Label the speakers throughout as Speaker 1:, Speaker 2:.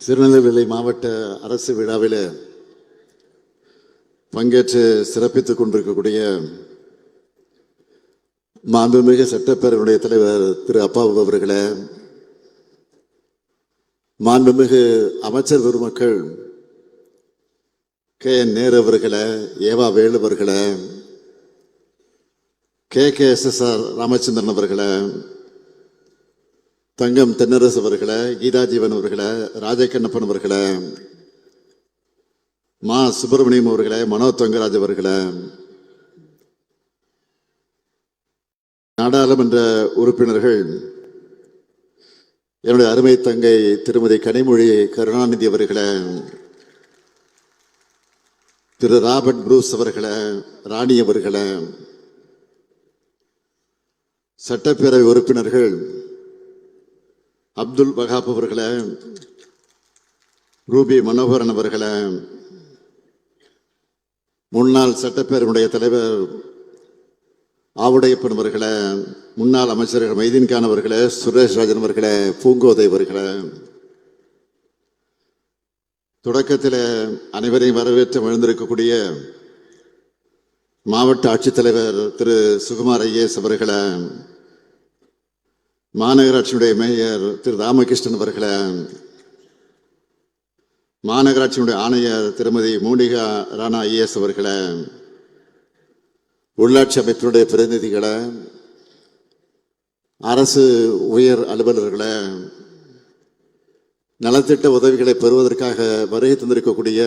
Speaker 1: திருநெல்வேலி மாவட்ட அரசு விழாவில் பங்கேற்று சிறப்பித்துக் கொண்டிருக்கக்கூடிய மாண்புமிகு சட்டப்பேரவையுடைய தலைவர் திரு அப்பாவு அவர்களே, மாண்புமிகு அமைச்சர் பெருமக்கள் கே என் நேரு அவர்களே, ஏவா வேலு அவர்களே, KKSSR ராமச்சந்திரன் அவர்களே, தங்கம் தென்னரசு அவர்களே, கீதாஜீவன் அவர்களே, ராஜகண்ணப்பன் அவர்களே, மா சுப்பிரமணியம் அவர்களே, மனோ தங்கராஜ் அவர்களே, நாடாளுமன்ற உறுப்பினர்கள், என்னுடைய அருமை தங்கை திருமதி கனிமொழி கருணாநிதி அவர்களே, திரு ராபர்ட் புரூஸ் அவர்களே, ராணி அவர்களே, சட்டப்பேரவை உறுப்பினர்கள் அப்துல் வகாப் அவர்களே, ரூபி மனோகரன் அவர்களே, முன்னாள் சட்டப்பேரவையுடைய தலைவர் ஆவுடையப்பன் அவர்களே, முன்னாள் அமைச்சர்கள் மைதீன்கான் அவர்களே, சுரேஷ் ராஜன் அவர்களே, பூங்கோதை அவர்களே, தொடக்கத்தில் அனைவரையும் வரவேற்று எழுந்திருக்கக்கூடிய மாவட்ட ஆட்சித்தலைவர் திரு சுகுமார் ஐஏஎஸ் அவர்களே, மாநகராட்சியுடைய மேயர் திரு ராமகிருஷ்ணன் அவர்களே, மாநகராட்சியுடைய ஆணையர் திருமதி மோனிகா ராணா ஐஏஎஸ் அவர்களே, உள்ளாட்சி அமைப்பினுடைய பிரதிநிதிகளே, அரசு உயர் அலுவலர்களே, நலத்திட்ட உதவிகளை பெறுவதற்காக வருகை தந்திருக்கக்கூடிய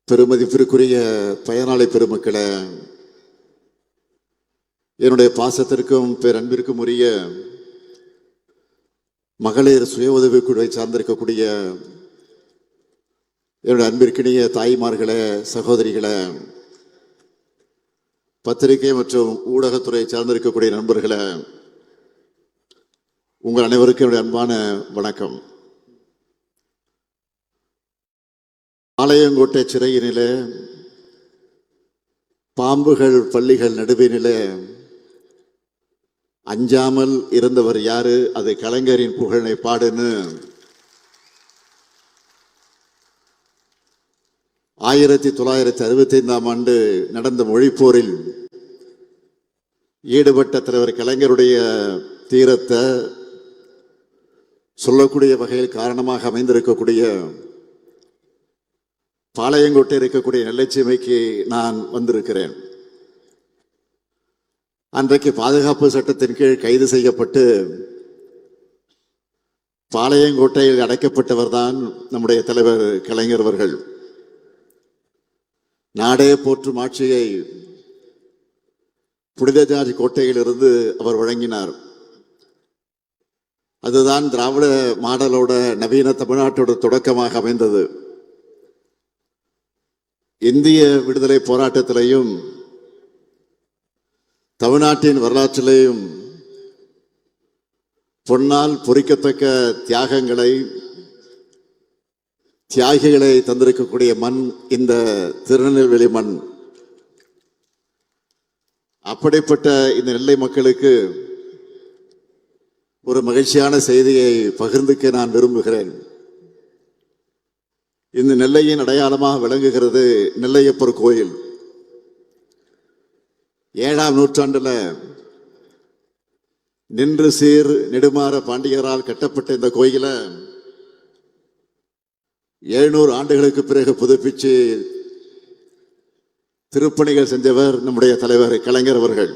Speaker 1: பெருமதிப்பிற்குரிய பயனாளி பெருமக்களே, என்னுடைய பாசத்திற்கும் பேரன்பிற்கும் உரிய மகளிர் சுய உதவி குழுவை சார்ந்திருக்கக்கூடிய என்னுடைய அன்பிற்கினிய தாய்மார்களே, சகோதரிகளே, பத்திரிகை மற்றும் ஊடகத்துறை சார்ந்திருக்கக்கூடிய நண்பர்களே, உங்கள் அனைவருக்கும் என்னுடைய அன்பான வணக்கம். ஆலயங்கோட்டை சிறையினிலே பாம்புகள் பள்ளிகள் நடுவினிலே அஞ்சாமல் இருந்தவர் யாரு? அது கலைஞரின் புகழை பாடுன்னு 1965 நடந்த மொழிப்போரில் ஈடுபட்ட தலைவர் கலைஞருடைய தீரத்தை சொல்லக்கூடிய வகையில் காரணமாக அமைந்திருக்கக்கூடிய பாளையங்கோட்டை இருக்கக்கூடிய நெல்லைச்சீமைக்கு நான் வந்திருக்கிறேன். அன்றைக்கு பாதுகாப்பு சட்டத்தின் கீழ் கைது செய்யப்பட்டு பாளையங்கோட்டையில் அடைக்கப்பட்டவர் தான் நம்முடைய தலைவர் கலைஞர் அவர்கள். நாடே போற்றும் ஆட்சியை புனித ஜார்ஜ் கோட்டையிலிருந்து அவர் வழங்கினார். அதுதான் திராவிட மாடலோட நவீன தமிழ்நாட்டோட தொடக்கமாக அமைந்தது. இந்திய விடுதலை போராட்டத்திலையும் தமிழ்நாட்டின் வரலாற்றிலேயும் பொன்னால் பொறிக்கத்தக்க தியாகிகளை தந்திருக்கக்கூடிய மண் இந்த திருநெல்வேலி மண். அப்படிப்பட்ட இந்த நெல்லை மக்களுக்கு ஒரு மகிழ்ச்சியான செய்தியை பகிர்ந்துக்க நான் விரும்புகிறேன். இந்த நெல்லையின் அடையாளமாக விளங்குகிறது நெல்லையப்பர் கோயில். 7ஆம் நூற்றாண்டுல நின்று சீர் நெடுமாற பாண்டியரால் கட்டப்பட்ட இந்த கோயில 700 ஆண்டுகளுக்கு பிறகு புதுப்பிச்சு திருப்பணிகள் செஞ்சவர் நம்முடைய தலைவர் கலைஞர் அவர்கள்.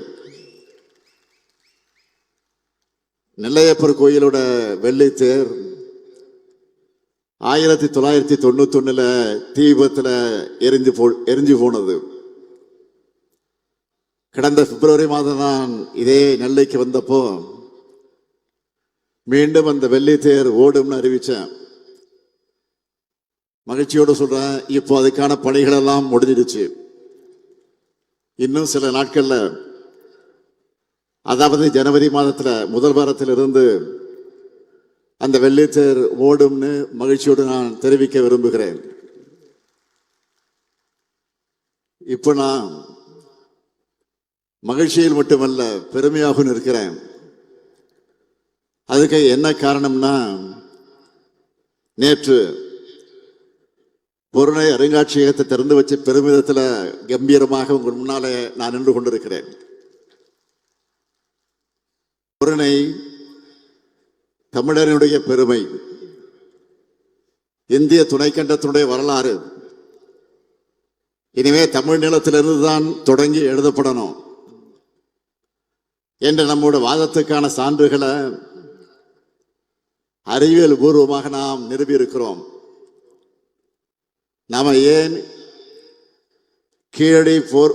Speaker 1: நெல்லையப்பர் கோயிலோட வெள்ளித்தேர் 1991 தீ விபத்துல எரிஞ்சு போனது. கடந்த பிப்ரவரி மாதம் தான் இதே நெல்லைக்கு வந்தப்போ மீண்டும் அந்த வெள்ளித்தேர் ஓடும்னு அறிவிச்சேன். மகிழ்ச்சியோடு சொல்றேன், இப்போ அதுக்கான பணிகள் எல்லாம் முடிஞ்சிடுச்சு. இன்னும் சில நாட்கள்ல, அதாவது ஜனவரி மாதத்துல முதல் வாரத்திலிருந்து அந்த வெள்ளித்தேர் ஓடும்னு மகிழ்ச்சியோடு நான் தெரிவிக்க விரும்புகிறேன். இப்போ நான் மகிழ்ச்சியில் மட்டுமல்ல பெருமையாகவும் இருக்கிறேன். அதுக்கு என்ன காரணம்னா, நேற்று பொருணை அருங்காட்சியகத்தை திறந்து வச்ச பெருமிதத்தில் கம்பீரமாக உங்கள் முன்னாலே நான் நின்று கொண்டிருக்கிறேன். பொருணை தமிழனுடைய பெருமை, இந்திய துணைக்கண்டத்தினுடைய வரலாறு இனிமே தமிழ் நிலத்திலிருந்து தான் தொடங்கி எழுதப்படணும் என்ற நம்முடைய வாதத்துக்கான சான்றுகளை அறிவியல் பூர்வமாக நாம் நிறுவியிருக்கிறோம். நாம ஏன் கீழடி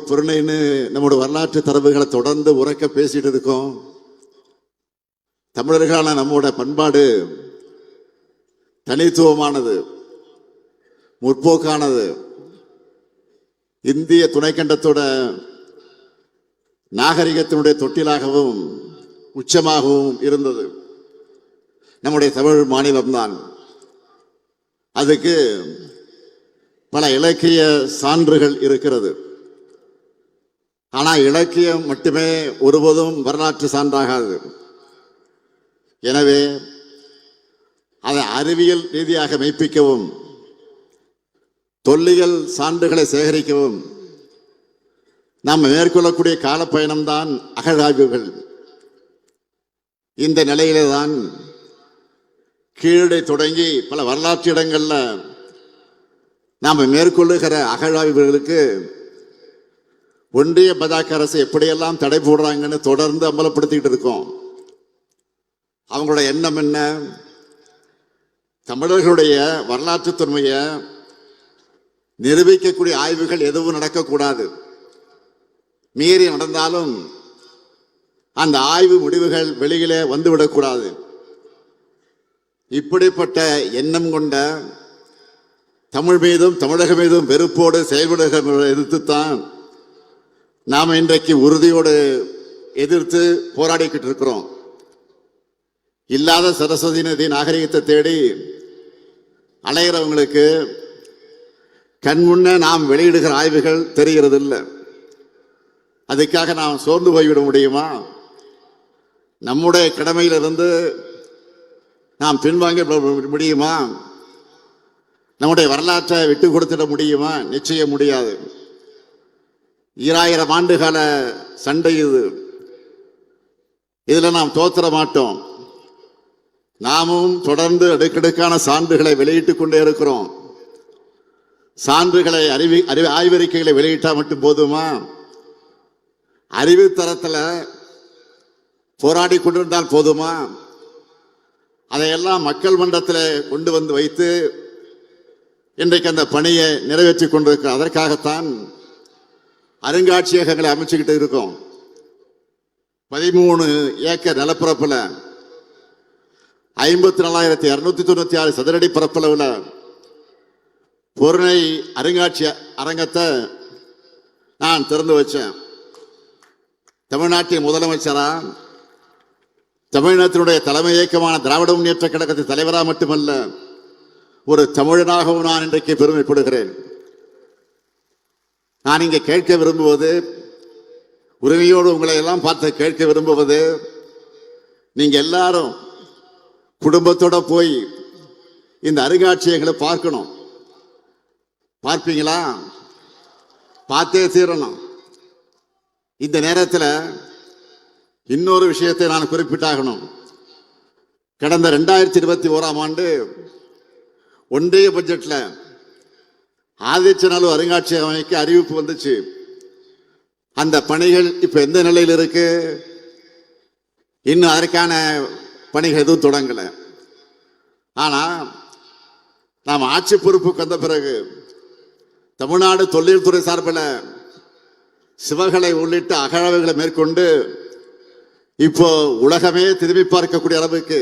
Speaker 1: பொருணைன்னு நம்முடைய வரலாற்று தரவுகளை தொடர்ந்து உறக்க பேசிட்டு இருக்கோம்? தமிழர்களான நம்முடைய பண்பாடு தனித்துவமானது, முற்போக்கானது, இந்திய துணைக்கண்டத்தோட நாகரிகத்தினுடைய தொட்டிலாகவும் உச்சமாகவும் இருந்தது நம்முடைய தமிழ் மாநிலம்தான். அதுக்கு பல இலக்கிய சான்றுகள் இருக்கிறது. ஆனால் இலக்கியம் மட்டுமே ஒருபோதும் வரலாற்று சான்றாகாது. எனவே அதை அறிவியல் ரீதியாக மெய்ப்பிக்கவும் தொல்லியல் சான்றுகளை சேகரிக்கவும் நாம் மேற்கொள்ளக்கூடிய காலப்பயணம்தான் அகழாய்வுகள். இந்த நிலையிலே தான் கீழடை தொடங்கி பல வரலாற்று இடங்கள்ல நாம் மேற்கொள்ளுகிற அகழாய்வுகளுக்கு ஒன்றிய பாஜக அரசு எப்படியெல்லாம் தடை போடுறாங்கன்னு தொடர்ந்து அமலப்படுத்திக்கிட்டு இருக்கோம். அவங்களோட எண்ணம் என்ன? தமிழர்களுடைய வரலாற்று தொன்மையை நிரூபிக்கக்கூடிய ஆய்வுகள் எதுவும் நடக்கக்கூடாது. மீறி நடந்தாலும் அந்த ஆய்வு முடிவுகள் வெளியிலே வந்துவிடக்கூடாது. இப்படிப்பட்ட எண்ணம் கொண்ட தமிழ் மீதும் தமிழக மீதும் வெறுப்போடு செயல்படுகிற எதிர்த்துத்தான் நாம் இன்றைக்கு உறுதியோடு எதிர்த்து போராடிக்கிட்டு இருக்கிறோம். இல்லாத சரஸ்வதி நதி நாகரிகத்தை தேடி அலைகிறவங்களுக்கு கண் முன்ன நாம் வெளியிடுகிற ஆய்வுகள் தெரிகிறது இல்லை. அதுக்காக நாம் சோர்ந்து போய்விட முடியுமா? நம்முடைய கடமையிலிருந்து நாம் பின்வாங்க முடியுமா? நம்முடைய வரலாற்றை விட்டு கொடுத்துட முடியுமா? நிச்சயம் முடியாது. 2000 ஆண்டுகால சண்டை இது. இதுல நாம் தோற்ற மாட்டோம். நாமும் தொடர்ந்து அடுக்கடுக்கான சான்றுகளை வெளியிட்டுக் கொண்டே இருக்கிறோம். சான்றுகளை ஆய்வறிக்கைகளை வெளியிட்டா மட்டும் போதுமா? அறிவு தரத்தில் போராடி கொண்டிருந்தால் போதுமா? அதையெல்லாம் மக்கள் மன்றத்தில் கொண்டு வந்து வைத்து இன்றைக்கு அந்த பணியை நிறைவேற்றி கொண்டிருக்க. அதற்காகத்தான் அருங்காட்சியகங்களை அமைச்சுக்கிட்டு இருக்கோம். 13 ஏக்கர் நிலப்பரப்பில் 54,296 சதுரடி பரப்பளவில் பொருணை அருங்காட்சிய அரங்கத்தை நான் திறந்து வச்சேன். தமிழ்நாட்டின் முதலமைச்சரா, தமிழ்நாட்டினுடைய தலைமை இயக்கமான திராவிட முன்னேற்ற கழகத்தின் தலைவராக மட்டுமல்ல, ஒரு தமிழனாகவும் நான் இன்றைக்கு பெருமைப்படுகிறேன். நான் இங்கே கேட்க விரும்புவது, உரிமையோடு உங்களை எல்லாம் பார்த்து கேட்க விரும்புவது, நீங்க எல்லாரும் குடும்பத்தோட போய் இந்த அருங்காட்சியகங்களை பார்க்கணும். பார்ப்பீங்களா? பார்த்தே தீரணும். இந்த நேரத்தில் இன்னொரு விஷயத்தை நான் குறிப்பிட்டாகணும். கடந்த 2021ஆம் ஆண்டு ஒன்றிய பட்ஜெட்டில் ஆதிச்சநல்லூர் அருங்காட்சியகம் அமைக்க அறிவிப்பு வந்துச்சு. அந்த பணிகள் இப்ப எந்த நிலையில் இருக்கு? இன்னும் அதற்கான பணிகள் எதுவும் தொடங்கல. ஆனா நாம் ஆட்சி பொறுப்புக்கு வந்த பிறகு தமிழ்நாடு தொழில் துறை சார்பில் சிவகளை உள்ளிட்ட அகழாய்வுகளை மேற்கொண்டு இப்போ உலகமே திரும்பி பார்க்கக்கூடிய அளவுக்கு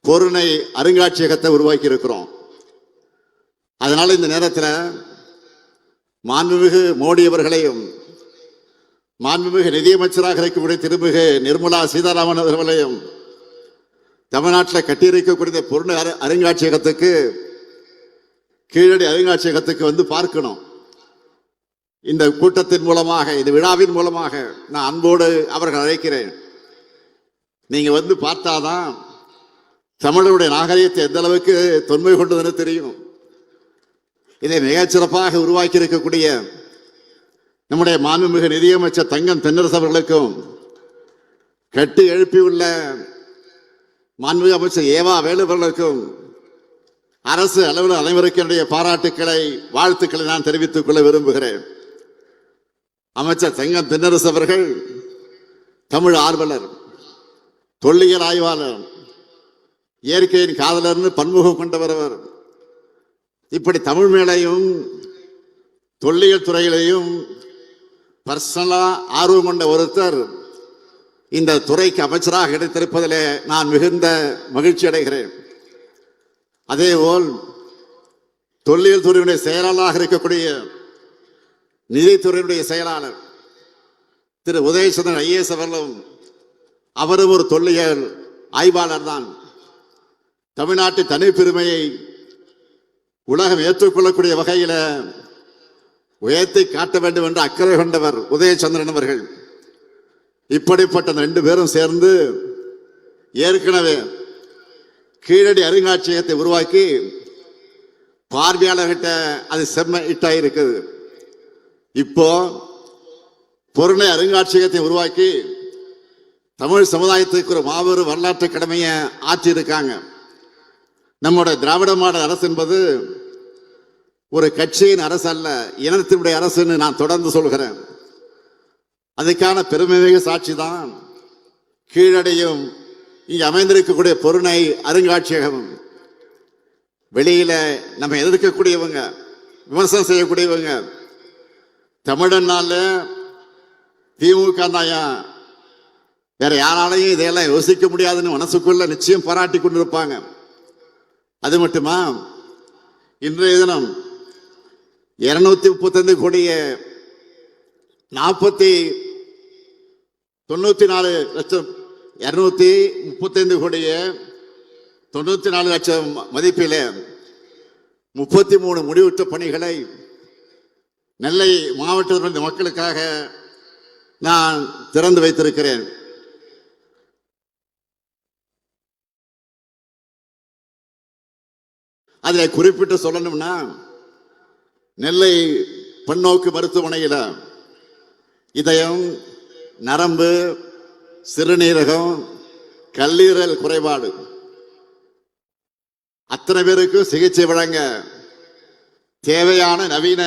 Speaker 1: பொருணை அருங்காட்சியகத்தை உருவாக்கி இருக்கிறோம். அதனால இந்த நேரத்தில் மாண்புமிகு மோடி அவர்களையும், மாண்புமிகு நிதியமைச்சராக இருக்கக்கூடிய திருமிகு நிர்மலா சீதாராமன் அவர்களையும் தமிழ்நாட்டில் கட்டியிருக்கக்கூடிய பொருணை அருங்காட்சியகத்துக்கு, கீழடி அருங்காட்சியகத்துக்கு வந்து பார்க்கணும். இந்த கூட்டத்தின் மூலமாக, இந்த விழாவின் மூலமாக நான் அன்போடு அவர்கள் அழைக்கிறேன். நீங்க வந்து பார்த்தாதான் தமிழருடைய நாகரிகத்தை எந்த அளவுக்கு தொன்மை கொண்டதுன்னு தெரியும். இதை மிகச்சிறப்பாக உருவாக்கி இருக்கக்கூடிய நம்முடைய மாண்புமிகு நிதியமைச்சர் தங்கம் தென்னரசு அவர்களுக்கும், கட்டி எழுப்பியுள்ள மாண்புமிகு அமைச்சர் ஏவா வேலு அவர்களுக்கும், அரசு அலுவலர் அனைவருக்கும் என்னுடைய பாராட்டுக்களை, வாழ்த்துக்களை நான் தெரிவித்துக் கொள்ள விரும்புகிறேன். அமைச்சர் தங்கம் தென்னரசு அவர்கள் தமிழ் ஆர்வலர், தொல்லியல் ஆய்வாளர், இயற்கையின் காதலர்னு பன்முகம் கொண்டவர். அவர் இப்படி தமிழ் மேலையும் தொல்லியல் துறையிலையும் பர்சனலா ஆர்வம் கொண்ட ஒருத்தர் இந்த துறைக்கு அமைச்சராக கிடைத்திருப்பதிலே நான் மிகுந்த மகிழ்ச்சி அடைகிறேன். அதேபோல் தொல்லியல் துறையினுடைய செயலாளராக இருக்கக்கூடிய நிதித்துறையினுடைய செயலாளர் திரு உதயசந்திரன் ஐஏஎஸ் அவர்களும், அவரும் ஒரு தொல்லியல் ஆய்வாளர் தான். தமிழ்நாட்டு தனிப்பெருமையை உலகம் ஏற்றுக்கொள்ளக்கூடிய வகையில் உயர்த்தி காட்ட வேண்டும் என்று அக்கறை கொண்டவர் உதயசந்திரன் அவர்கள். இப்படிப்பட்ட ரெண்டு பேரும் சேர்ந்து ஏற்கனவே கீழடி அருங்காட்சியகத்தை உருவாக்கி பார்வையாளர்கிட்ட அது செம்ம இட்டாயிருக்குது. இப்போ பொருளை அருங்காட்சியகத்தை உருவாக்கி தமிழ் சமுதாயத்துக்கு ஒரு மாபெரும் வரலாற்று கடமையை ஆற்றியிருக்காங்க. நம்முடைய திராவிட மாடல் அரசு என்பது ஒரு கட்சியின் அரசு அல்ல, இனத்தினுடைய அரசுன்னு நான் தொடர்ந்து சொல்கிறேன். அதுக்கான பெருமைமிகு சாட்சி தான் கீழடியும் இங்கே அமைந்திருக்கக்கூடிய பொருணை அருங்காட்சியகம். வெளியில நம்ம எதிர்க்கக்கூடியவங்க, விமர்சனம் செய்யக்கூடியவங்க, தமிழனால திமுக தாயா வேற யாராலையும் இதையெல்லாம் யோசிக்க முடியாதுன்னு மனசுக்குள்ள நிச்சயம் பாராட்டி கொண்டிருப்பாங்க. அது மட்டுமா, இன்றைய தினம் 235 கோடிய 94 லட்சம் 235 கோடிய 94 லட்சம் மதிப்பில் 33 முடிவுற்ற பணிகளை நெல்லை மாவட்டத்தினுடைய மக்களுக்காக நான் திறந்து வைத்திருக்கிறேன். அதில் குறிப்பிட்டு சொல்லணும்னா, நெல்லை பன்னோக்கு மருத்துவமனையில் இதயம், நரம்பு, சிறுநீரகம், கல்லீரல் குறைபாடு அத்தனை பேருக்கு சிகிச்சை வழங்க தேவையான நவீன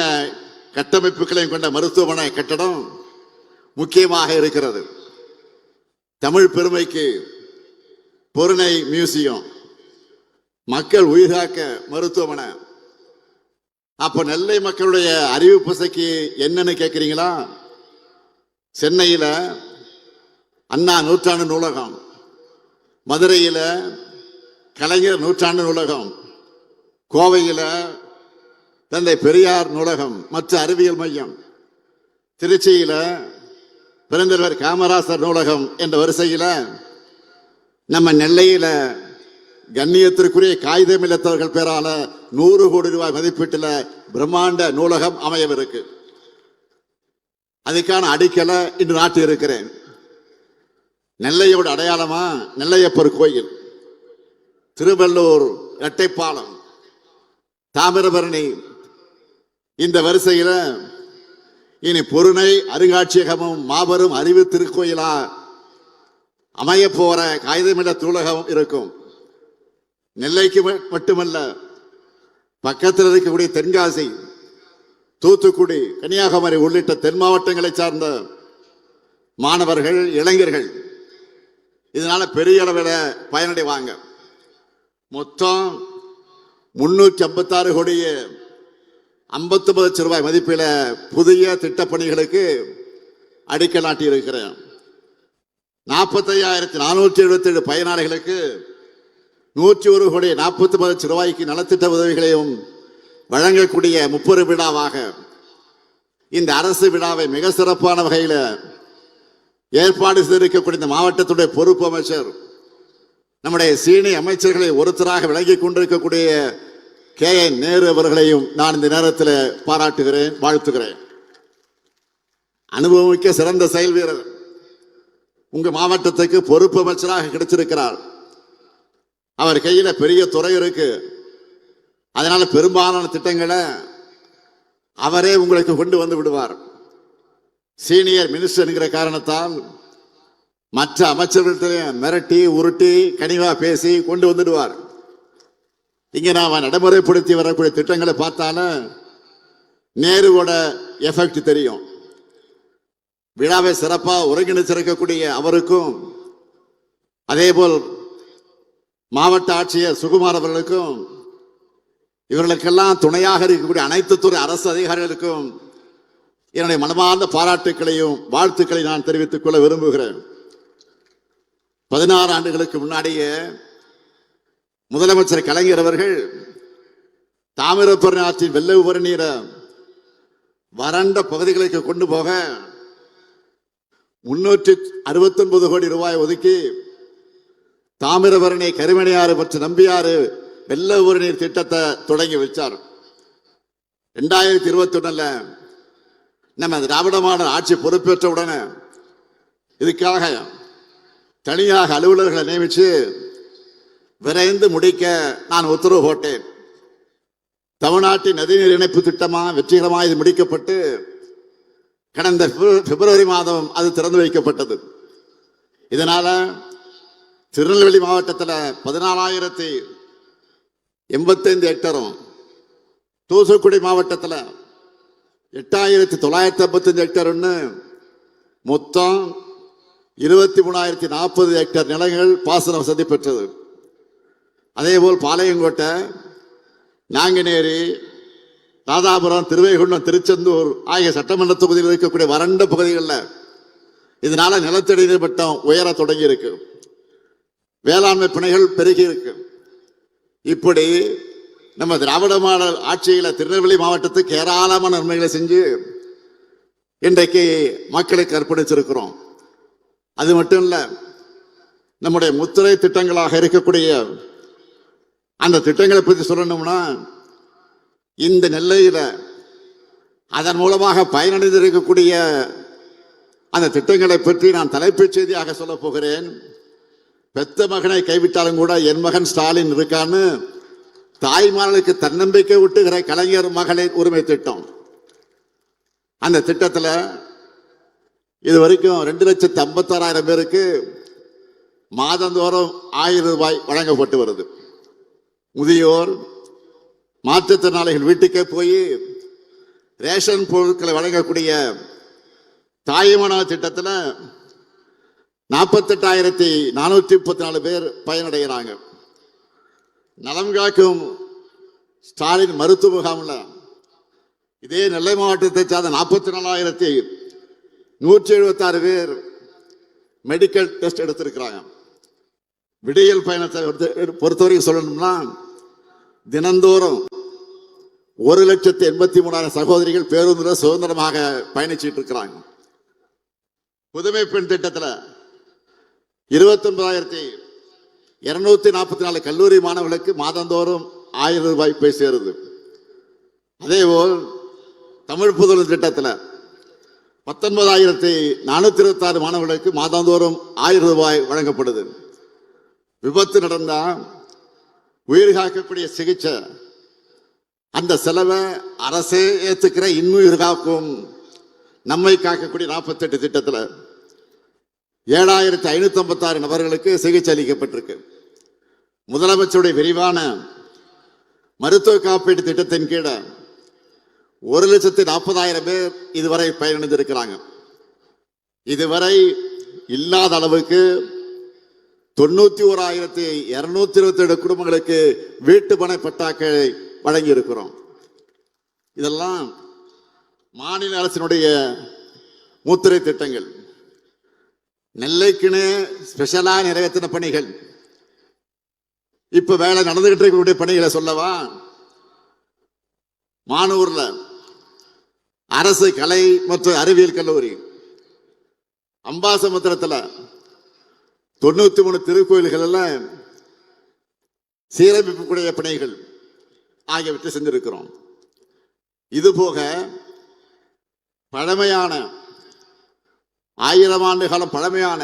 Speaker 1: கட்டமைப்புகளையும் கொண்ட மருத்துவமனை கட்டடம் முக்கியமாக இருக்கிறது. தமிழ் பெருமைக்கு பொருணை மியூசியம், மக்கள் உயிர்காக்க மருத்துவமனை. அப்ப நெல்லை மக்களுடைய அறிவு பசைக்கு என்னன்னு கேட்கிறீங்களா? சென்னையில அண்ணா நூற்றாண்டு நூலகம், மதுரையில கலைஞர் நூற்றாண்டு நூலகம், கோவையில தந்தை பெரியார் நூலகம் மற்றும் அறிவியல் மையம், திருச்சியில பெருந்தலைவர் காமராசர் நூலகம் என்ற வரிசையில நம்ம நெல்லையில கண்ணியத்திற்குரிய காகிதம் இல்லத்தவர்கள் பேரால 100 கோடி ரூபாய் மதிப்பீட்டில் பிரம்மாண்ட நூலகம் அமையவிருக்கு. அதுக்கான அடிக்கலை இன்று நாட்டி இருக்கிறேன். நெல்லையோட அடையாளமா நெல்லையப்பர் கோயில், திருவள்ளூர் இரட்டைப்பாலம், தாமிரபரணி. இந்த வரிசையில் இனி பொருணை அருங்காட்சியகமும் மாபெரும் அறிவு திருக்கோயிலா அமைய போற காகிதமில்ல நூலகம் இருக்கும். நெல்லைக்கு மட்டுமல்ல, பக்கத்தில் இருக்கக்கூடிய தென்காசி, தூத்துக்குடி, கன்னியாகுமரி உள்ளிட்ட தென் மாவட்டங்களை சார்ந்த மாணவர்கள், இளைஞர்கள் இதனால பெரிய அளவில் பயனடைவாங்க. மொத்தம் 356 கோடியே 59 லட்சம் ரூபாய் மதிப்பில் புதிய திட்டப்பணிகளுக்கு அடிக்கல் நாட்டி இருக்கிறேன். 45,477 பயனாளிகளுக்கு 101 கோடி 49 லட்சம் ரூபாய்க்கு நலத்திட்ட உதவிகளையும் வழங்கக்கூடிய முப்பெரு விழாவாக இந்த அரசு விழாவை மிக சிறப்பான வகையில் ஏற்பாடு செய்திருக்கக்கூடிய இந்த மாவட்டத்துடைய பொறுப்பு அமைச்சர், நம்முடைய சீனியர் அமைச்சர்களை ஒருத்தராக விலகிக் கொண்டிருக்கக்கூடிய KN நேரு அவர்களையும் நான் இந்த நேரத்தில் பாராட்டுகிறேன், வாழ்த்துகிறேன். அனுபவமிக்க சிறந்த செயல் வீரர் உங்க மாவட்டத்துக்கு பொறுப்பு அமைச்சராக கிடைச்சிருக்கிறார். அவர் கையில பெரிய துறை இருக்கு. அதனால பெரும்பாலான திட்டங்களை அவரே உங்களுக்கு கொண்டு வந்து விடுவார். சீனியர் மினிஸ்டர் என்கிற காரணத்தால் மற்ற அமைச்சர்களையும் மிரட்டி உருட்டி கனிவா பேசி கொண்டு வந்துடுவார். இங்க நாம நடைமுறைப்படுத்தி வரக்கூடிய திட்டங்களை பார்த்தாலும் நேருவோட எஃபெக்ட் தெரியும். விழாவை சிறப்பாக ஒருங்கிணைச்சிருக்கக்கூடிய அவருக்கும், அதேபோல் மாவட்ட ஆட்சியர் சுகுமார் அவர்களுக்கும், இவர்களுக்கெல்லாம் துணையாக இருக்கக்கூடிய அனைத்து துறை அரசு அதிகாரிகளுக்கும் என்னுடைய மனமார்ந்த பாராட்டுக்களையும் வாழ்த்துக்களை நான் தெரிவித்துக் கொள்ள விரும்புகிறேன். 16 ஆண்டுகளுக்கு முன்னாடியே முதலமைச்சர் கலைஞர் அவர்கள் தாமிரபரணி ஆற்றின் வெள்ள உபரி நீரை வறண்ட பகுதிகளுக்கு கொண்டு போக 369 கோடி ரூபாய் ஒதுக்கி தாமிரபரணி, கருமணியாறு மற்றும் நம்பியாறு வெள்ள உபரி நீர் திட்டத்தை தொடங்கி வச்சார். 2021 நம்ம திராவிட மாடல் ஆட்சி பொறுப்பேற்ற உடனே இதுக்காக தனியாக அலுவலர்களை நியமித்து விரைந்து முடிக்க நான் உத்தரவு போட்டேன். தமிழ்நாட்டின் நதிநீர் இணைப்பு திட்டமாக வெற்றிகரமாக இது முடிக்கப்பட்டு கடந்த பிப்ரவரி மாதம் அது திறந்து வைக்கப்பட்டது. இதனால திருநெல்வேலி மாவட்டத்தில் 14,085 ஹெக்டரும், தூத்துக்குடி மாவட்டத்தில் 8,955 ஹெக்டர்னு மொத்தம் 23,040 ஹெக்டர் நிலங்கள் பாசன வசதி பெற்றது. அதேபோல் பாளையங்கோட்டை, நாங்குநேரி, ராதாபுரம், திருவைகுண்டம், திருச்செந்தூர் ஆகிய சட்டமன்ற தொகுதியில் இருக்கக்கூடிய வறண்ட பகுதிகளில் இதனால நிலத்தடி நீர் மட்டம் உயர தொடங்கி இருக்கு. வேளாண்மை பிணைகள் பெருகி இருக்கு. இப்படி நம்ம திராவிட மாடல் ஆட்சியில திருநெல்வேலி மாவட்டத்துக்கு ஏராளமான நன்மைகளை செஞ்சு இன்றைக்கு மக்களுக்கு அர்ப்பணிச்சிருக்கிறோம். அது மட்டும் இல்ல, நம்முடைய முத்திரை திட்டங்களாக இருக்கக்கூடிய அந்த திட்டங்களை பற்றி சொல்லணும்னா, இந்த நெல்லையில அதன் மூலமாக பயனடைந்திருக்கக்கூடிய அந்த திட்டங்களை பற்றி நான் தலைப்புச் செய்தியாக சொல்ல போகிறேன். பெத்த மகனை கைவிட்டாலும் கூட என் மகன் ஸ்டாலின் இருக்கான்னு தாய்மார்களுக்கு தன்னம்பிக்கை ஊட்டுகிற கலைஞர் மகளிர் உரிமை திட்டம். அந்த திட்டத்தில் இதுவரைக்கும் 2,56,000 பேருக்கு மாதந்தோறும் 1000 ரூபாய் வழங்கப்பட்டு வருது. முதியோர், மாற்றுத்திறனாளிகள் வீட்டுக்கே போய் ரேஷன் பொருட்களை வழங்கக்கூடிய தாய்மன திட்டத்தில் 48,434 பேர் பயனடைகிறாங்க. நலம் காக்கும் ஸ்டாலின் மருத்துவ முகாமில் இதே நெல்லை மாவட்டத்தை சார்ந்த 44,176 பேர் மெடிக்கல் டெஸ்ட் எடுத்திருக்கிறாங்க. விடியல் பயணத்தை பொறுத்தவரைக்கும் சொல்லணும்னா தினந்தோறும் 1,83,000 சகோதரிகள் பேருந்தில் சுதந்திரமாக பயணிச்சுட்டு இருக்கிறாங்க. புதுமை பெண் திட்டத்தில் 29,244 கல்லூரி மாணவர்களுக்கு மாதந்தோறும் 1000 ரூபாய் போய் சேருது. அதேபோல் தமிழ் புதல்வர் திட்டத்தில் 19,426 மாணவர்களுக்கு மாதந்தோறும் 1000 ரூபாய் வழங்கப்படுது. விபத்து நடந்தா உயிர் காக்கக்கூடிய சிகிச்சை அந்த செலவை அரசே ஏற்றுக்கிற இன்னுயிர் காக்கும் நம்மை காக்கக்கூடிய 48 திட்டத்தில் 7,556 நபர்களுக்கு சிகிச்சை அளிக்கப்பட்டிருக்கு. முதலமைச்சருடைய விரிவான மருத்துவ காப்பீட்டு திட்டத்தின் கீழ 1,40,000 பேர் இதுவரை பயனடைந்திருக்கிறாங்க. இதுவரை இல்லாத அளவுக்கு 91,227 குடும்பங்களுக்கு வீட்டு மனை பட்டாக்களை வழங்கி இருக்கிறோம். இதெல்லாம் மாநில அரசினுடைய முத்திரை திட்டங்கள். நெல்லைக்குன்னு ஸ்பெஷலா நிறைவேற்றின பணிகள், இப்ப வேலை நடந்துகிட்டு இருக்கக்கூடிய பணிகளை சொல்லவா? மானூர்ல அரசு கலை மற்றும் அறிவியல் கல்லூரி, அம்பாசமுத்திரத்தில் 93 திருக்கோயில்கள் எல்லாம் சீரமைப்புடைய பணிகள் ஆகியவற்றை செஞ்சிருக்கிறோம். இது போக பழமையான 1000 ஆண்டு காலம் பழமையான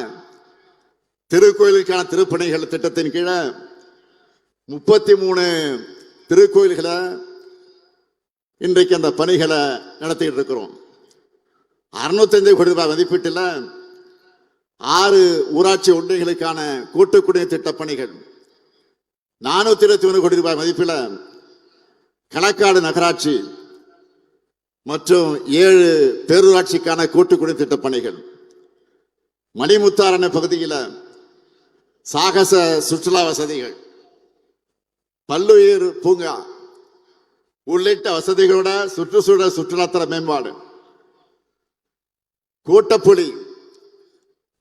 Speaker 1: திருக்கோயிலுக்கான திருப்பணிகள் திட்டத்தின் கீழே 33 திருக்கோயில்களை இன்றைக்கு அந்த பணிகளை நடத்திட்டு இருக்கிறோம். 605 கோடி ரூபாய் மதிப்பீட்டில் 6 ஊராட்சி ஒன்றியங்களுக்கான கூட்டு குடிநீர் திட்ட பணிகள், 421 கோடி ரூபாய் மதிப்பில் களக்காடு நகராட்சி மற்றும் 7 பேரூராட்சிக்கான கூட்டு குடிநீர் திட்ட பணிகள், மணிமுத்தாரண பகுதியில் சாகச சுற்றுலா வசதிகள், பல்லுயிர் பூங்கா உள்ளிட்ட வசதிகளோட சுற்றுச்சூழல் சுற்றுலாத்தர மேம்பாடு, கூட்டப்புலி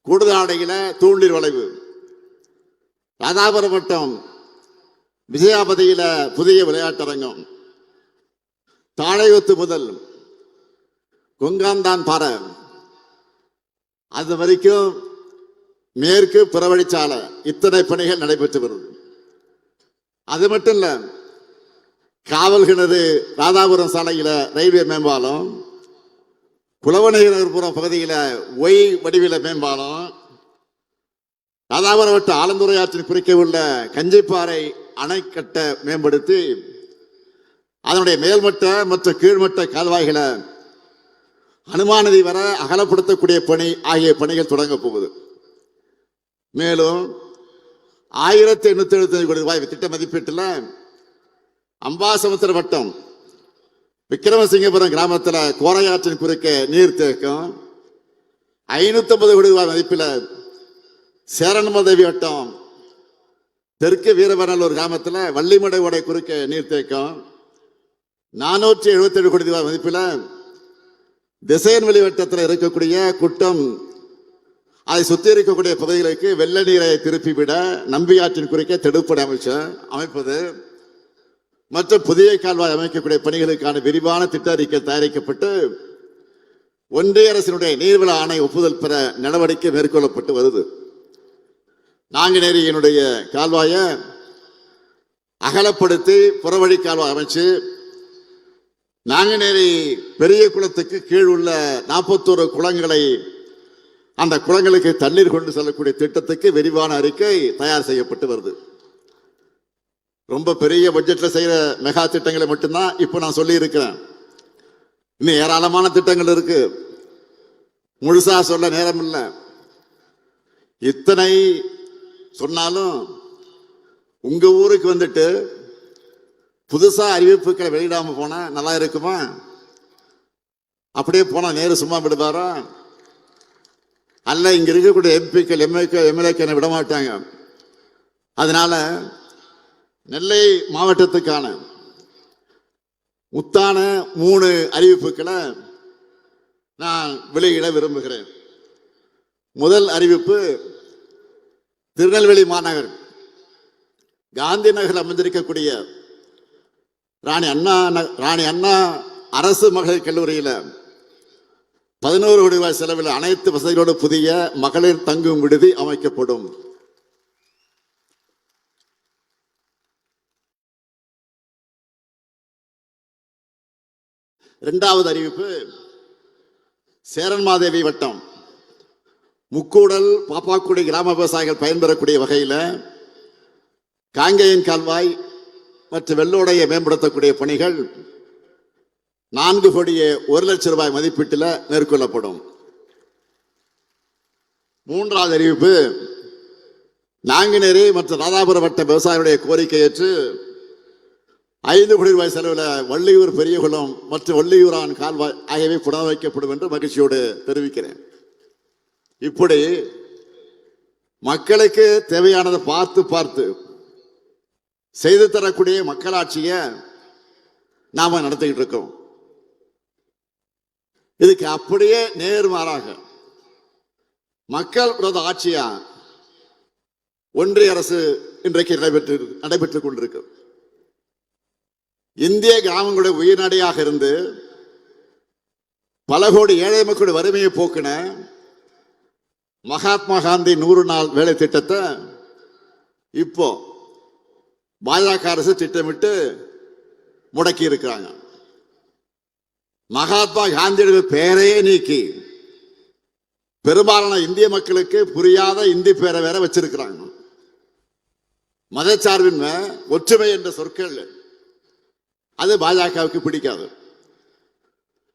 Speaker 1: கூடுதாடையில தூண்டில் வளைவு, ராதாபுரம் வட்டம் விஜயாபதியில புதிய விளையாட்டரங்கம், தாழையூத்து முதல் கொங்காந்தான் பாறை அது வரைக்கும் மேற்கு புறவழிச்சாலை இத்தனை பணிகள் நடைபெற்று வருது. அது மட்டும் இல்ல, காவல் கிணறு ராதாபுரம் சாலையில ரயில்வே மேம்பாலம், புலவநகர்புரம் பகுதியில் ஒய் வடிவில மேம்பாலம், ராதாபுரம் வட்ட ஆலந்துறை ஆற்றின் குறுக்கே உள்ள கஞ்சிப்பாறை அணைக்கட்டை மேம்படுத்தி அதனுடைய மேல்மட்ட மற்றும் கீழ்மட்ட கால்வாய்களை அனுமான நதி வர அகலப்படுத்தக்கூடிய பணி ஆகிய பணிகள் தொடங்க போகுது. மேலும் 1875 கோடி ரூபாய் திட்ட மதிப்பீட்டில் அம்பாசமுத்திர வட்டம் விக்கிரமசிங்கபுரம் கிராமத்தில் கோரையாற்றின் குறுக்கே நீர்த்தேக்கம், 550 கோடி ரூபாய் மதிப்பில் சேரன்மதேவி வட்டம் தெற்கு வீரவநல்லூர் கிராமத்தில் வள்ளிமடை ஓடை குறுக்கே நீர்த்தேக்கம், 477 கோடி ரூபாய் மதிப்பில் திசையன்வெளி வட்டத்தில் இருக்கக்கூடிய குட்டம் அதை சுற்றி இருக்கக்கூடிய பகுதிகளுக்கு வெள்ள நீரை திருப்பிவிட நம்பியாற்றின் குறுக்கே தடுப்பணை அமைப்பது மற்றும் புதிய கால்வாய் அமைக்கக்கூடிய பணிகளுக்கான விரிவான திட்ட அறிக்கை தயாரிக்கப்பட்டு ஒன்றிய அரசினுடைய நீர்வள ஆணை ஒப்புதல் பெற நடவடிக்கை மேற்கொள்ளப்பட்டு வருது. நாங்குநேரியினுடைய கால்வாயை அகலப்படுத்தி புறவழி கால்வாய் அமைச்சு நாங்குநேரி பெரிய குளத்துக்கு கீழ் உள்ள 41 குளங்களை அந்த குளங்களுக்கு தண்ணீர் கொண்டு செல்லக்கூடிய திட்டத்துக்கு விரிவான அறிக்கை தயார் செய்யப்பட்டு வருது. ரொம்ப பெரிய பட்ஜெட்ல செய்யற மெகா திட்டங்களை மட்டும்தான் இப்ப நான் சொல்லி இருக்கிறேன். இன்னும் ஏராளமான திட்டங்கள் இருக்கு, முழுசா சொல்ல நேரம் இல்லை. இத்தனை சொன்னாலும் உங்க ஊருக்கு வந்துட்டு புதுசா அறிவிப்புகளை வெளியிடாம போனா நல்லா இருக்குமா? அப்படியே போனா நேரு சும்மா விடுவாரா? அல்ல, இங்க இருக்கக்கூடிய எம்பிக்கள் எம்எல்ஏக்கள் விட மாட்டாங்க. அதனால நெல்லை மாவட்டத்துக்கான முத்தான 3 அறிவிப்புகளை நான் வெளியிட விரும்புகிறேன். முதல் அறிவிப்பு, திருநெல்வேலி மாநகர் காந்தி நகர் அமைந்திருக்கக்கூடிய ராணி அண்ணா அரசு மகளிர் கல்லூரியில் 11 கோடி ரூபாய் செலவில் அனைத்து வசதிகளோடு புதிய மகளிர் தங்கும் விடுதி அமைக்கப்படும். இரண்டாவது அறிவிப்பு, சேரன்மாதேவி வட்டம் முக்கூடல் பாப்பாக்குடி கிராம விவசாயிகள் பயன்பெறக்கூடிய வகையில் காங்கேயன் கால்வாய் மற்றும் வெள்ளோடையை மேம்படுத்தக்கூடிய பணிகள் 4 கோடியே 1 லட்சம் ரூபாய் மதிப்பீட்டில் மேற்கொள்ளப்படும். மூன்றாவது அறிவிப்பு, நாங்குநேரி மற்றும் ராதாபுரம் வட்ட விவசாயிகளுடைய கோரிக்கை ஏற்று 5 கோடி ரூபாய் செலவில் வள்ளியூர் பெரியகுளம் மற்றும் வள்ளியூரான் கால்வாய் ஆகியவை புனரமைக்கப்படும் என்று மகிழ்ச்சியோடு தெரிவிக்கிறேன். இப்படி மக்களுக்கு தேவையானதை பார்த்து செய்து தரக்கூடிய மக்களாட்சியை நாம நடத்திக்கிட்டு இருக்கோம். இதுக்கு அப்படியே நேர்மாறாக மக்கள் விரோத ஆட்சியா ஒன்றிய அரசு இன்றைக்கு நடைபெற்றுக் கொண்டிருக்கு. இந்திய கிராமங்களுடைய உயிர்நடையாக இருந்து பல கோடி ஏழை மக்களுடைய வறுமையை போக்கின மகாத்மா காந்தி 100 நாள் வேலை திட்டத்தை இப்போ பாஜக அரசு திட்டமிட்டு முடக்கி இருக்கிறாங்க. மகாத்மா காந்தியுடைய பெயரையே நீக்கி பெரும்பாலான இந்திய மக்களுக்கு புரியாத இந்தி பேரை வேற வச்சிருக்கிறாங்க. மதச்சார்பின்மை, ஒற்றுமை என்ற சொற்கள் அது பாஜகவுக்கு பிடிக்காது.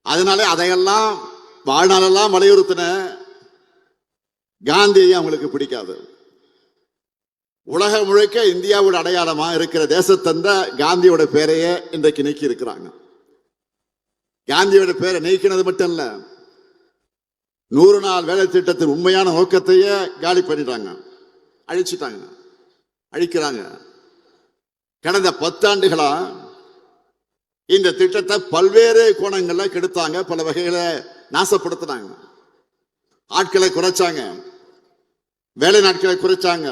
Speaker 1: அதனால அதையெல்லாம் வாழ்நாளெல்லாம் வலியுறுத்தின காந்தியை அவங்களுக்கு பிடிக்காது. உலகம் முழுக்க இந்தியாவோட அடையாளமா இருக்கிற தேசத்தந்த காந்தியோட பேரையே இன்றைக்கு நீக்கி இருக்கிறாங்க. காந்தியோட பேரை நீக்கினது மட்டும் இல்ல, 100 நாள் வேலை திட்டத்தின் உண்மையான நோக்கத்தையே காலி பண்ணிட்டாங்க, அழிச்சிட்டாங்க, அழிக்கிறாங்க. கடந்த 10 ஆண்டுகளா இந்த திட்டத்தை பல்வேறு கோணங்கள்ல கெடுத்தாங்க, பல வகைகளை நாசப்படுத்தினாங்க. ஆட்களை குறைச்சாங்க, வேலை நாட்களை குறைச்சாங்க,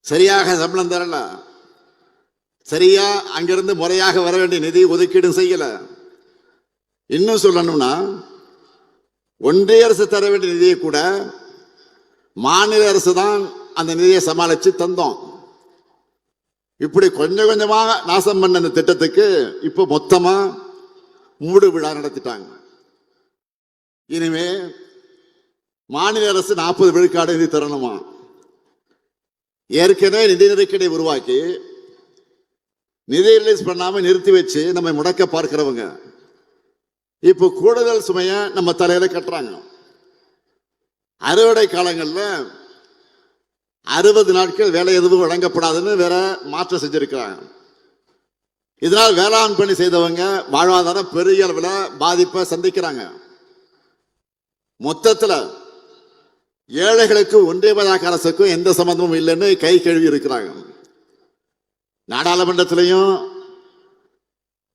Speaker 1: சரியாக சம்பளம் தரல, சரியா அங்கிருந்து முறையாக வர வேண்டிய நிதி ஒதுக்கீடு செய்யல. இன்னும் சொல்லணும்னா ஒன்றிய அரசு தர வேண்டிய நிதியை கூட மாநில அரசு தான் அந்த நிதியை சமாளிச்சு தந்தோம். இப்படி கொஞ்சம் கொஞ்சமாக நாசம் பண்ண அந்த திட்டத்துக்கு இப்ப மொத்தமா மூடு விழா நடத்திட்டாங்க. இனிமே மாநில அரசு 40 விழுக்காடு நிதி தரணுமா? ஏற்கனவே நிதி நெருக்கடி உருவாக்கி நிதி ரிலீஸ் பண்ணாம நிறுத்தி வச்சு நம்ம முடக்க பார்க்கிறவங்க இப்போ கூடுதல் சுமைய நம்ம தலையில கட்டுறாங்க. அறுவடை காலங்கள்ல 60 நாட்கள் வேலை எதுவும் வழங்கப்படாதுன்னு வேற மாற்றம் செஞ்சிருக்கிறாங்க. இதனால் வேளாண் பணி செய்தவங்க வாழ்வாதாரம் பெரிய அளவில் பாதிப்பை சந்திக்கிறாங்க. மொத்தத்தில் ஏழைகளுக்கு ஒன்றிய பாஜக அரசுக்கும் எந்த சம்பந்தமும் இல்லைன்னு கை கழுவி இருக்கிறாங்க. நாடாளுமன்றத்திலையும்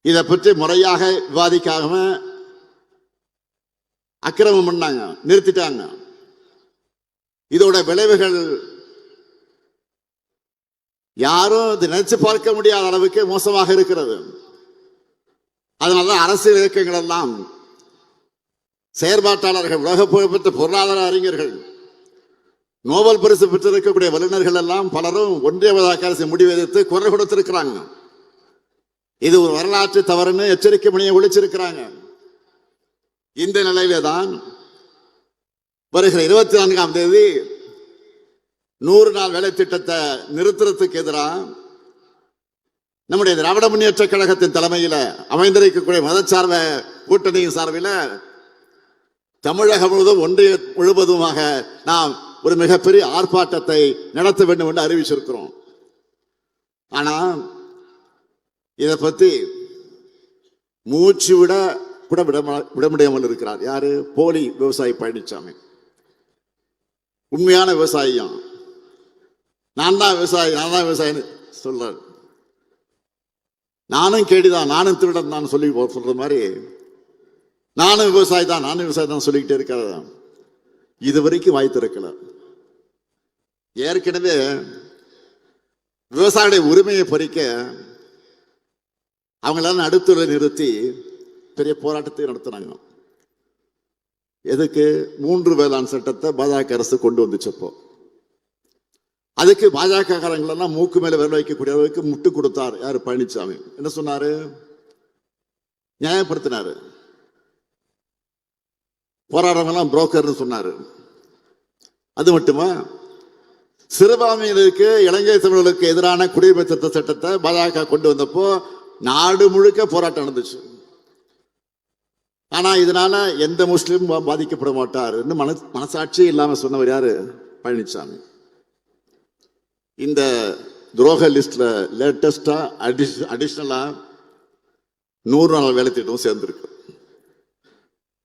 Speaker 1: இதை பற்றி முறையாக விவாதிக்காம அக்கிரமம் பண்ணாங்க, நிறுத்திட்டாங்க. இதோட விளைவுகள் யாரும் இது நினைச்சு பார்க்க முடியாத அளவுக்கு மோசமாக இருக்கிறது. அதனால அரசியல் இயக்கங்கள் எல்லாம், செயற்பாட்டாளர்கள், உலக புகழ்பெற்ற பொருளாதார அறிஞர்கள், நோபல் பரிசு பெற்றிருக்கக்கூடிய வல்லுநர்கள் எல்லாம் பலரும் ஒன்றிய பாஜக அரசு முடிவு எதிர்த்து குரல் கொடுத்திருக்கிறாங்க. இது ஒரு வரலாற்று தவறுன்னு எச்சரிக்கை மணியை ஒழிச்சிருக்கிறாங்க. இந்த நிலையிலே தான் வருகிற 24ஆம் தேதி 100 நாள் வேலை திட்டத்தை நிறுத்துறதுக்கு எதிராக நம்முடைய திராவிட முன்னேற்ற கழகத்தின் தலைமையில் அமைந்திருக்கக்கூடிய மதச்சார்ப கூட்டணியின் சார்பில் தமிழகம் முழுவதும் ஒன்றிய முழுவதுமாக நாம் ஒரு மிகப்பெரிய ஆர்ப்பாட்டத்தை நடத்த வேண்டும் என்று அறிவிச்சிருக்கிறோம். ஆனா இதை பத்தி மூச்சு விட கூட விட முடியாமல் இருக்கிறார். யாரு? போலி விவசாயி பழனிசாமி. உண்மையான விவசாயியும் நான் தான் விவசாயின்னு சொல்றாரு. நானும் கேடிதான், நானும் திருடன் தான் சொல்லி சொல்ற மாதிரி நானும் விவசாயி தான் சொல்லிக்கிட்டே இருக்கிற இது வரைக்கும் வாய்த்து இருக்கல. ஏற்கனவே விவசாயிய உரிமையை பறிக்க அவங்களால நடுத்துறை நிறுத்தி பெரிய போராட்டத்தை நடத்தினாங்க. எதுக்கு? 3 வேளாண் சட்டத்தை பாஜக அரசு கொண்டு வந்துச்சப்போ அதுக்கு பாஜக காரங்களெல்லாம் மூக்கு மேல விரல் வைக்கக்கூடிய அளவுக்கு முட்டு கொடுத்தார். யாரு? பழனிசாமி. என்ன சொன்னாரு? நியாயப்படுத்தினாரு. போராடுறவங்கெல்லாம் புரோக்கர்னு சொன்னாரு. அது மட்டுமா, சிறுபான்மையினருக்கு, இலங்கை தமிழர்களுக்கு எதிரான குடியுரிமை திருத்த சட்டத்தை பாஜக கொண்டு வந்தப்போ நாடு முழுக்க போராட்டம் நடந்துச்சு. ஆனா இதனால எந்த முஸ்லீமும் பாதிக்கப்பட மாட்டார் மனசாட்சி இல்லாம சொன்னவர் யாரு? பழனிசாமி. இந்த துரோக லிஸ்ட்ல லேட்டஸ்டா அடிஷனலா 100 நாள் வேலை திட்டம் சேர்ந்திருக்கு.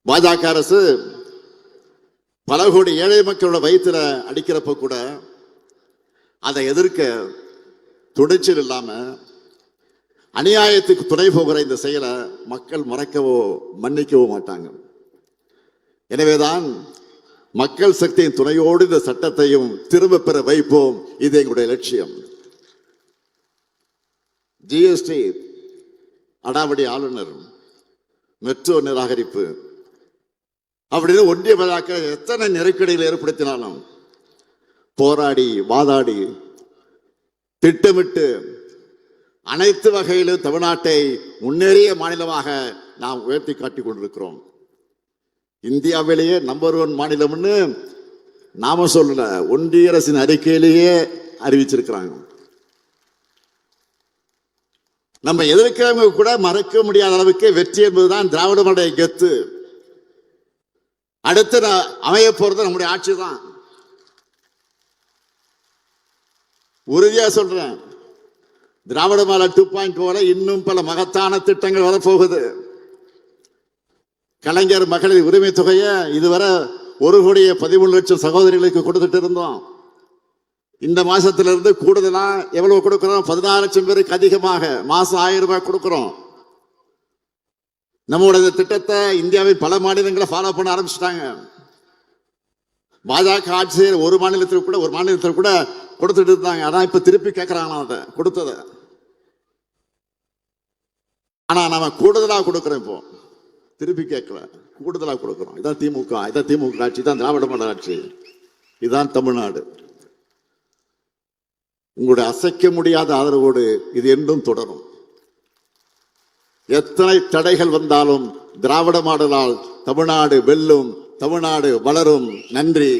Speaker 1: பாஜக அரசு பல கோடி ஏழை மக்களோட வயிற்றுல அடிக்கிறப்ப கூட அதை எதிர்க்க துடைச்சல் இல்லாம அநியாயத்துக்கு துணை போகிற இந்த செயலை மக்கள் மறக்கவோ மன்னிக்கவோ மாட்டாங்க. எனவேதான் மக்கள் சக்தியின் துணையோடு இந்த சட்டத்தையும் திரும்ப பெற வைப்போம். இது எங்களுடைய லட்சியம். ஜிஎஸ்டி அடாவடி ஆளுநர், மெட்ரோ நிராகரிப்பு அப்படின்னு ஒன்றிய பாஜக எத்தனை நெருக்கடிகள் ஏற்படுத்தினாலும் போராடி வாதாடி திட்டமிட்டு அனைத்து வகையிலும் தமிழ்நாட்டை முன்னேறிய மாநிலமாக நாம் உயர்த்தி காட்டிக் கொண்டிருக்கிறோம். இந்தியாவிலேயே நம்பர் 1 மாநிலம்னு நாம சொல்லல, ஒன்றிய அரசின் அறிக்கையிலேயே அறிவிச்சிருக்கிறாங்க. நம்ம எதிர்க்கிறவங்க கூட மறக்க முடியாத அளவுக்கு வெற்றி என்பதுதான் திராவிட மாடல் கெத்து. அடுத்து அமைய போறது நம்முடைய ஆட்சி தான். உறுதியா சொல்றேன், திராவிட மாடல் 2.0 இன்னும் பல மகத்தான திட்டங்கள் வரப்போகுது. கலைஞர் மகளிர் உரிமை தொகையை இதுவரை 1,13,00,000 சகோதரிகளுக்கு கொடுத்துட்டு இருந்தோம். இந்த மாசத்திலிருந்து கூடுதலா எவ்வளவு கொடுக்கிறோம்? 16 லட்சம் பேருக்கு அதிகமாக மாசம் 1000 ரூபாய் கொடுக்கிறோம். நம்முடைய திட்டத்தை இந்தியாவில் பல மாநிலங்களை ஃபாலோ பண்ண ஆரம்பிச்சிட்டாங்க. பாஜக ஆட்சி ஒரு மாநிலத்தில் கூட கொடுத்துட்டு இருந்தாங்க. ஆனா இப்ப திருப்பி கேட்கறாங்க அதை கொடுத்தத. ஆனா நம்ம கூடுதலா கொடுக்கிறோம். இப்போ திருப்பி கேட்கல, கூடுதலா கொடுக்கிறோம். இதான் திமுக ஆட்சி, இதான் திராவிட மாடல் ஆட்சி, இதுதான் தமிழ்நாடு. உங்களுடைய அசைக்க முடியாத ஆதரவோடு இது என்றும் தொடரும். எத்தனை தடைகள் வந்தாலும் திராவிட மாடலால் தமிழ்நாடு வெல்லும், தமிழ்நாடு வளரும். நன்றி.